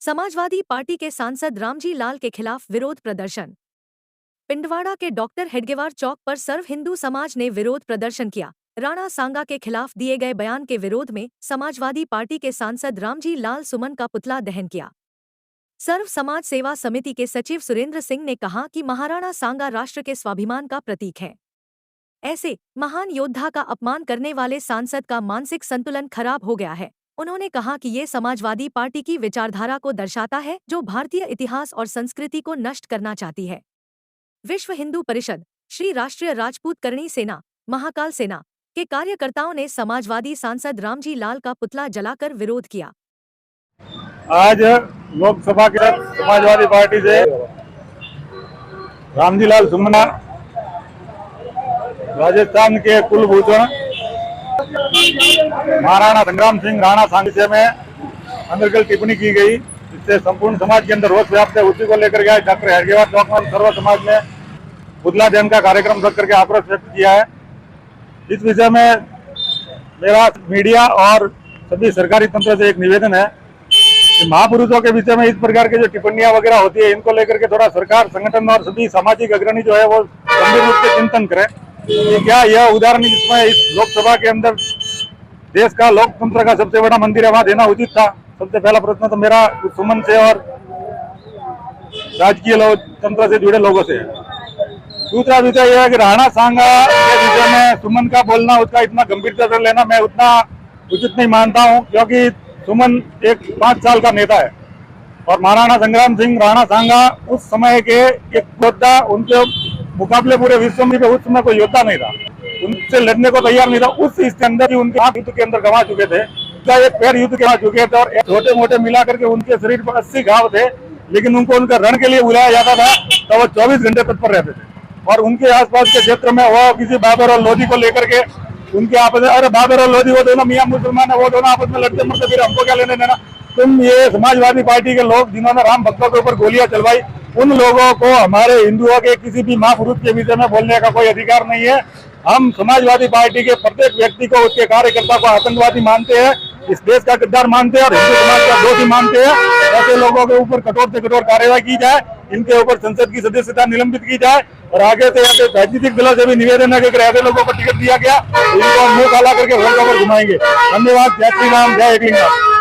Samajwadi party के सांसद रामजी लाल के खिलाफ विरोध प्रदर्शन। पिंडवाड़ा के डॉक्टर हेडगेवार चौक पर सर्व हिंदू समाज ने विरोध प्रदर्शन किया। राणा सांगा के खिलाफ दिए गए बयान के विरोध में समाजवादी पार्टी के सांसद रामजी लाल सुमन का पुतला दहन किया। सर्व समाज सेवा समिति के सचिव सुरेंद्र सिंह ने कहा कि महाराणा सांगा राष्ट्र के स्वाभिमान का प्रतीक है। ऐसे महान योद्धा का अपमान करने वाले सांसद का मानसिक संतुलन खराब हो गया है। उन्होंने कहा कि ये समाजवादी पार्टी की विचारधारा को दर्शाता है, जो भारतीय इतिहास और संस्कृति को नष्ट करना चाहती है। विश्व हिंदू परिषद, श्री राष्ट्रीय राजपूत करणी सेना, महाकाल सेना के कार्यकर्ताओं ने समाजवादी सांसद रामजी लाल का पुतला जलाकर विरोध किया। आज लोकसभा के समाजवादी पार्टी से रामजी लाल सुमना, राजस्थान के कुलभूषण महाराणा संग्राम सिंह राणा सांगा में अनर्गल टिप्पणी की गई, इससे संपूर्ण समाज के अंदर रोष व्याप्त है। उसी को लेकर के डॉक्टर हेडगेवार चौक में सर्व समाज ने पुतला दहन का कार्यक्रम रख करके आक्रोश व्यक्त किया है। इस विषय में मेरा मीडिया और सभी सरकारी तंत्र से एक निवेदन है कि महापुरुषों के विषय में इस प्रकार की जो टिप्पणियां वगैरह होती है, इनको लेकर के थोड़ा सरकार, संगठन और सभी सामाजिक अग्रणी जो है वो गंभीर रूप से चिंतन करें कि क्या यह उदाहरण जिसमें इस लोकसभा के अंदर देश का लोकतंत्र का सबसे बड़ा मंदिर है वहां देना उचित था। सबसे पहला प्रश्न तो मेरा सुमन से और राजकीय तंत्र से जुड़े लोगों से है। दूसरा विषय यह है कि राणा सांगा के विषय में सुमन का बोलना, उसका इतना गंभीरता से लेना मैं उतना उचित नहीं मानता हूं, क्योंकि सुमन एक 5 साल का नेता है और महाराणा संग्राम सिंह राणा सांगा उस समय के एक योद्धा, उनके मुकाबले पूरे विश्व में उस समय कोई योद्धा नहीं था, उनसे लड़ने को तैयार नहीं था। उस इसके अंदर भी उनके हाथ युद्ध के अंदर गंवा चुके थे, एक पैर युद्ध के गंवा चुके थे और छोटे मोटे मिला करके उनके शरीर पर 80 घाव थे, लेकिन उनको उनका रण के लिए बुलाया जाता था तो वो 24 घंटे तत्पर रहते थे। और उनके आसपास के क्षेत्र में वो किसी बाबर और लोधी को लेकर के उनके आपस में, अरे बाबर और लोधी वो दोनों मियां मुसलमान है, वो दोनों आपस में लड़ते मरते, फिर हमको क्या लेने देना। तुम ये समाजवादी पार्टी के लोग जिन्होंने राम भक्तों के ऊपर गोलियां चलवाई, उन लोगों को हमारे हिंदुओं के किसी भी महापुरुष के विषय में बोलने का कोई अधिकार नहीं है। हम समाजवादी पार्टी के प्रत्येक व्यक्ति को, उसके कार्यकर्ता को आतंकवादी मानते हैं, इस देश का गद्दार मानते हैं और हिंदू समाज का दोषी मानते हैं। ऐसे लोगों के ऊपर कठोर से कठोर कार्रवाई की जाए, इनके ऊपर संसद की सदस्यता निलंबित की जाए और आगे से ऐसे राजनीतिक दलों से भी निवेदन है कि अगर ऐसे लोगों को टिकट दिया गया तो इनको मुंह काला करके वोट पर घुमाएंगे। धन्यवाद। जय श्री राम, जय एकलिंग।